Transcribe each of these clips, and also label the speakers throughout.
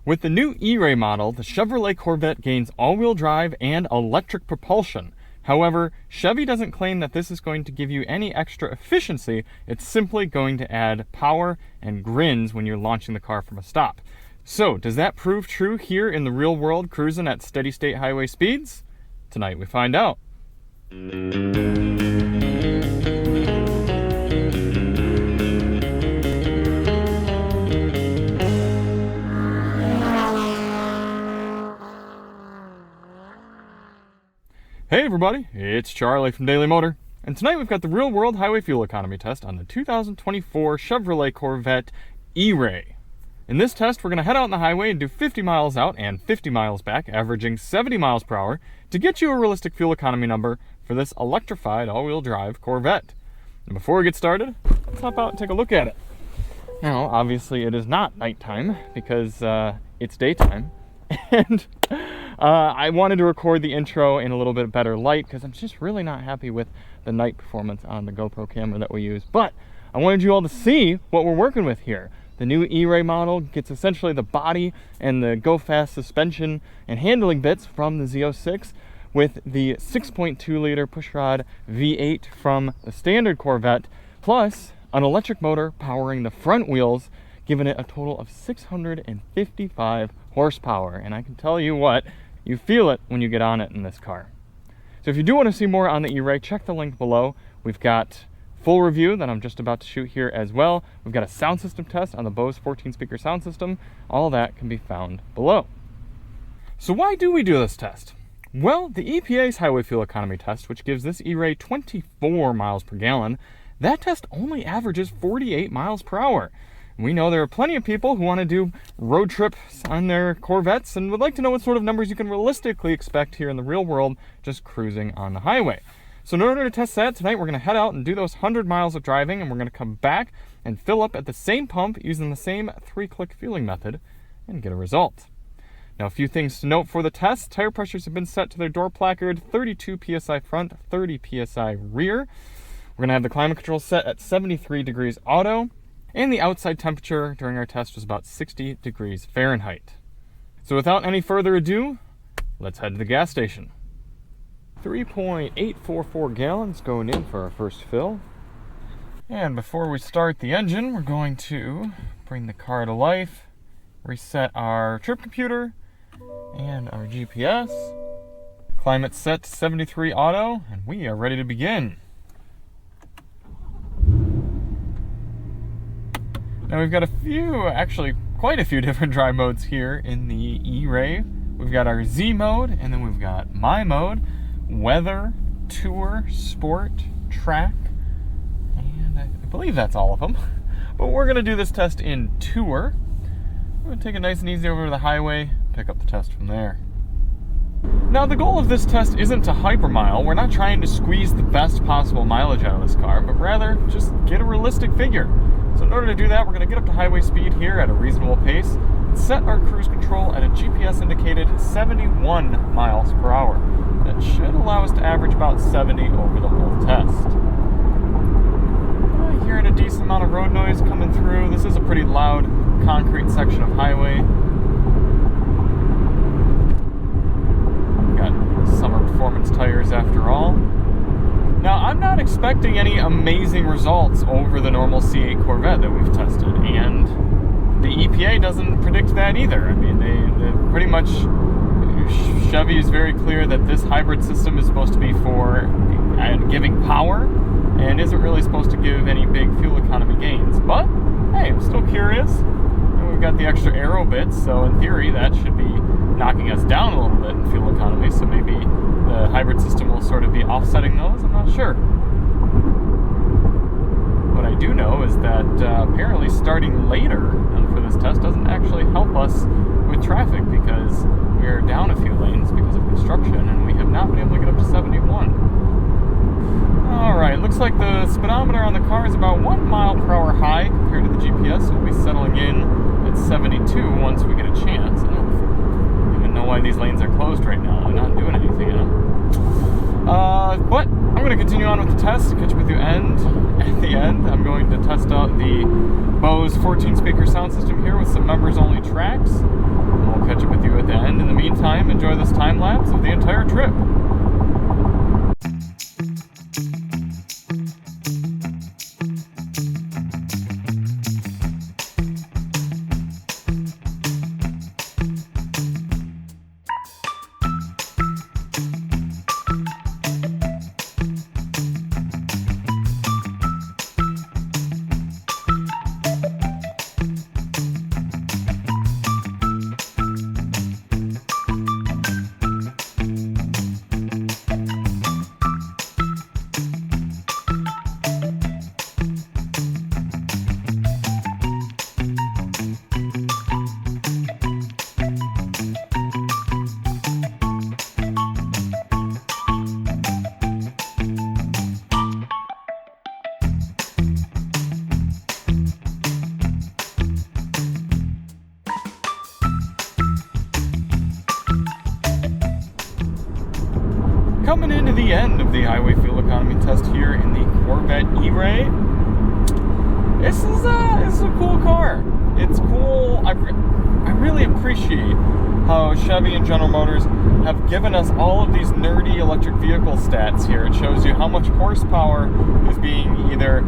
Speaker 1: With the new E-Ray model, the Chevrolet Corvette gains all-wheel drive and electric propulsion. However, Chevy doesn't claim that this is going to give you any extra efficiency. It's simply going to add power and grins when you're launching the car from a stop. So, does that prove true here in the real world, cruising at steady-state highway speeds? Tonight we find out. Hey everybody, it's Charlie from Daily Motor, and tonight we've got the real-world highway fuel economy test on the 2024 Chevrolet Corvette E-Ray. In this test, we're going to head out on the highway and do 50 miles out and 50 miles back, averaging 70 miles per hour, to get you a realistic fuel economy number for this electrified all-wheel drive Corvette. And before we get started, let's hop out and take a look at it. Now, obviously it is not nighttime, because it's daytime, and I wanted to record the intro in a little bit better light because I'm just really not happy with the night performance on the GoPro camera that we use. But I wanted you all to see what we're working with here. The new E-Ray model gets essentially the body and the go-fast suspension and handling bits from the Z06 with the 6.2 liter pushrod V8 from the standard Corvette, plus an electric motor powering the front wheels, giving it a total of 655 horsepower. And I can tell you what, you feel it when you get on it in this car. So if you do want to see more on the E-Ray, check the link below. We've got full review that I'm just about to shoot here as well. We've got a sound system test on the Bose 14 speaker sound system. All that can be found below. So why do we do this test? Well, the EPA's highway fuel economy test, which gives this E-Ray 24 miles per gallon, that test only averages 48 miles per hour. We know there are plenty of people who want to do road trips on their Corvettes and would like to know what sort of numbers you can realistically expect here in the real world just cruising on the highway. So in order to test that, tonight we're going to head out and do those 100 miles of driving, and we're going to come back and fill up at the same pump using the same 3-click fueling method and get a result. Now, a few things to note for the test. Tire pressures have been set to their door placard, 32 psi front, 30 psi rear. We're going to have the climate control set at 73 degrees auto. And the outside temperature during our test was about 60 degrees Fahrenheit. So without any further ado, let's head to the gas station. 3.844 gallons going in for our first fill. And before we start the engine, we're going to bring the car to life, reset our trip computer and our GPS. Climate set to 73 auto, and we are ready to begin. Now we've got a few, actually quite a few different drive modes here in the E-Ray. We've got our Z mode, and then we've got My mode, Weather, Tour, Sport, Track, and I believe that's all of them. But we're going to do this test in Tour. We're going to take it nice and easy over to the highway, pick up the test from there. Now the goal of this test isn't to hypermile. We're not trying to squeeze the best possible mileage out of this car, but rather just get a realistic figure. So in order to do that, we're going to get up to highway speed here at a reasonable pace and set our cruise control at a GPS indicated 71 miles per hour. That should allow us to average about 70 over the whole test. Hearing a decent amount of road noise coming through. This is a pretty loud concrete section of highway. Got summer performance tires after all. Now, I'm not expecting any amazing results over the normal C8 Corvette that we've tested, and the EPA doesn't predict that either. I mean, they pretty much, Chevy is very clear that this hybrid system is supposed to be for giving power and isn't really supposed to give any big fuel economy gains. But, hey, I'm still curious. And we've got the extra aero bits, so in theory that should be knocking us down a little bit in fuel economy, so maybe the hybrid system will sort of be offsetting those. I'm not sure. What I do know is that apparently starting later for this test doesn't actually help us with traffic, because we are down a few lanes because of construction and we have not been able to get up to 71. Alright, looks like the speedometer on the car is about 1 mile per hour high compared to the GPS, so we'll be settling in at 72 once we get a chance. I don't even know why these lanes are closed right now. They're not doing anything in them. But I'm going to continue on with the test, catch up with you at the end. I'm going to test out the Bose 14 speaker sound system here with some members only tracks. coming into the end of the highway fuel economy test here in the Corvette E-Ray. This is a cool car. It's cool. I really appreciate how Chevy and General Motors have given us all of these nerdy electric vehicle stats here. It shows you how much horsepower is being either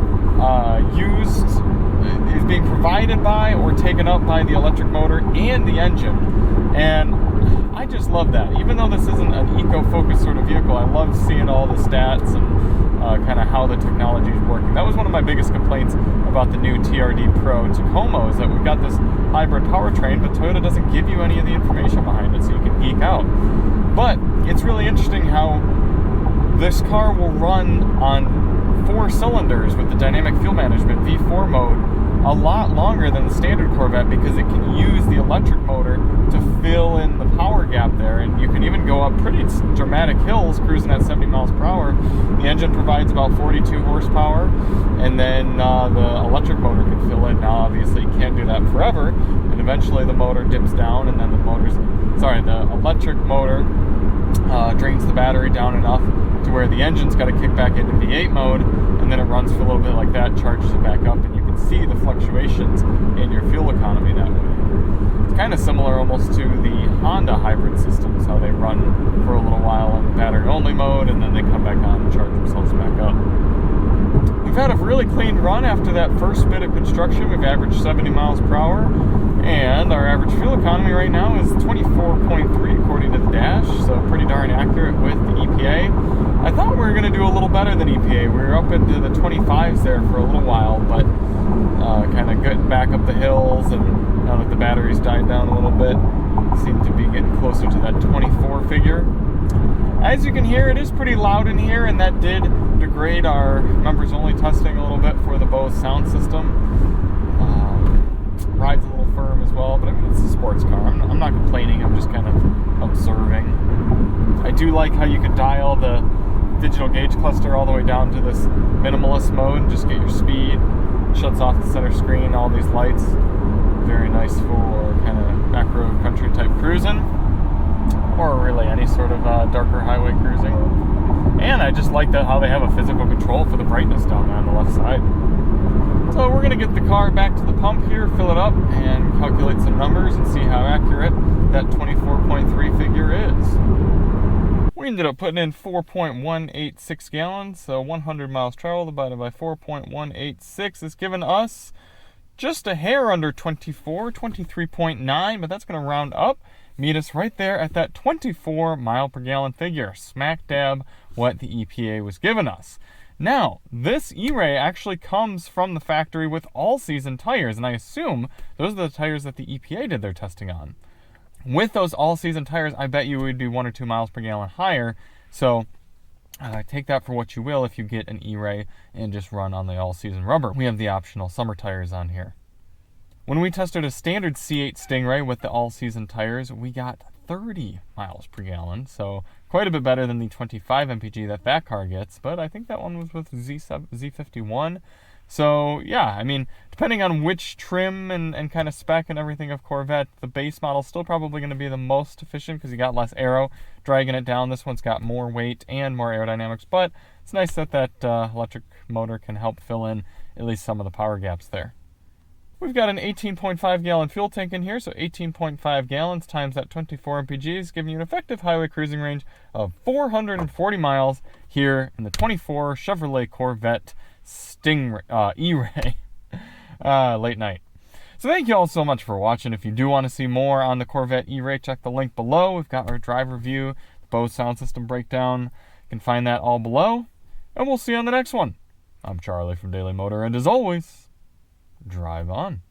Speaker 1: is being provided by or taken up by the electric motor and the engine. And I just love that. Even though this isn't an eco-focused sort of vehicle, I love seeing all the stats and kind of how the technology is working. That was one of my biggest complaints about the new TRD Pro Tacoma, is that we've got this hybrid powertrain, but Toyota doesn't give you any of the information behind it, so you can geek out. But it's really interesting how this car will run on 4 cylinders with the dynamic fuel management V4 mode a lot longer than the standard Corvette, because it can use the electric motor to fill in the power gap there, and you can even go up pretty dramatic hills cruising at 70 miles per hour. The engine provides about 42 horsepower, and then the electric motor can fill in. Now obviously you can't do that forever, and eventually the motor dips down, and then the electric motor drains the battery down enough to where the engine's got to kick back into V8 mode, and then it runs for a little bit like that, charges it back up, and you can see the fluctuations in your fuel economy that way. It's kind of similar almost to the Honda hybrid systems, how they run for a little while in battery-only mode, and then they come back on and charge themselves back up. We've had a really clean run after that first bit of construction. We've averaged 70 miles per hour, and our average fuel economy right now is 24.3 according to the dash, so pretty darn accurate with the EPA. I thought we were going to do a little better than EPA. We were up into the 25s there for a little while, but kind of getting back up the hills, and now that the batteries died down a little bit, seem to be getting closer to that 24 figure. As you can hear, it is pretty loud in here, and that did degrade our members-only testing a little bit for the Bose sound system. Rides a little firm as well, but I mean, it's a sports car. I'm not complaining, I'm just kind of observing. I do like how you can dial the digital gauge cluster all the way down to this minimalist mode and just get your speed. Shuts off the center screen, all these lights. Very nice for kind of back road country type cruising, or really any sort of darker highway cruising. And I just like how they have a physical control for the brightness down there on the left side. So we're going to get the car back to the pump here, fill it up, and calculate some numbers and see how accurate that 24.3 figure is. We ended up putting in 4.186 gallons, so 100 miles traveled divided by 4.186 is giving us just a hair under 24, 23.9, but that's going to round up, meet us right there at that 24 mile per gallon figure, smack dab what the EPA was giving us. Now, this E-Ray actually comes from the factory with all-season tires, and I assume those are the tires that the EPA did their testing on. With those all-season tires, I bet you would be 1 or 2 miles per gallon higher, so take that for what you will if you get an E-Ray and just run on the all-season rubber. We have the optional summer tires on here. When we tested a standard C8 Stingray with the all-season tires, we got 30 miles per gallon, so quite a bit better than the 25 MPG that car gets, but I think that one was with Z51. So yeah, I mean, depending on which trim and kind of spec and everything of Corvette, the base model is still probably going to be the most efficient because you got less aero dragging it down. This one's got more weight and more aerodynamics, but it's nice that electric motor can help fill in at least some of the power gaps there. We've got an 18.5 gallon fuel tank in here, so 18.5 gallons times that 24 MPGs, giving you an effective highway cruising range of 440 miles here in the 24 Chevrolet Corvette E-Ray late night. So thank you all so much for watching. If you do want to see more on the Corvette E-Ray, check the link below. We've got our drive review, the Bose sound system breakdown. You can find that all below, and we'll see you on the next one. I'm Charlie from Daily Motor, and as always, drive on.